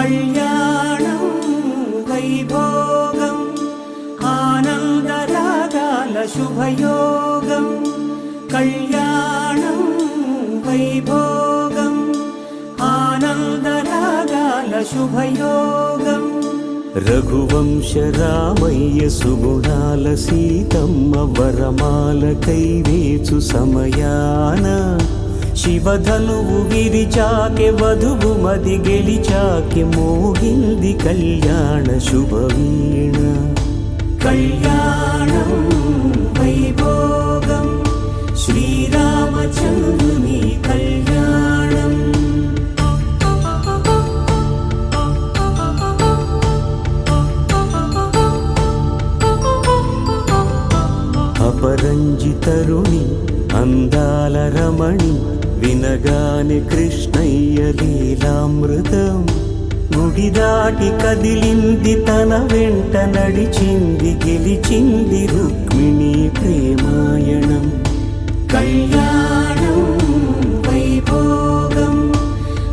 కళ్యాణం వైభోగం ఆనందరాగాల శుభయోగం. కళ్యాణం వైభోగం ఆనందరాగాల శుభయోగం. రఘువంశ రామయ్య సుగుణాల సీతమ్మ వరమాల కైవేచు సమయాన శివధనువు విరిచాకె వధువు మది గెలిచాకె మోగింది కళ్యాణ శుభవీణ. కళ్యాణం వైభోగం శ్రీరామచంద్రుని కళ్యాణం. అపరంజితరుణి అందాల రమణి వినగానే కృష్ణయ్య లీలామృతం. గుడి దాటి కదిలింది తన వెంట నడిచింది గెలిచింది రుక్మిణి ప్రేమాయణం. కళ్యాణం వైభోగం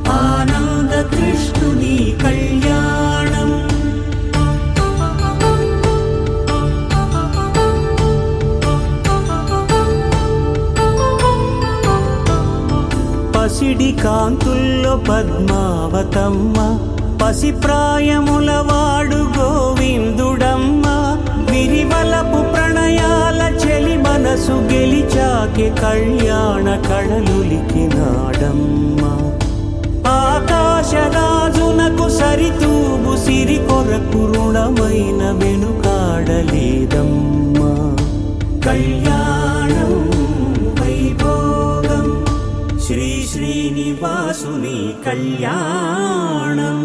ఆనంద కృష్ణుని కళ్యాణం. పసిడి కాంతుల్లో పద్మావతమ్మ పసిప్రాయముల వాడు గోవిందుడమ్మ. విరివలపు ప్రణయాల చెలి మనసు గెలిచాకె కళ్యాణ కళలులికినాడమ్మ. ఆకాశరాజునకు సరితూబు సిరి కొరకు రుణమైన వెనుకాడలేదమ్మ. కళ్యాణం వైభోగం శ్రీ శ్రీనివాసుని కళ్యాణం.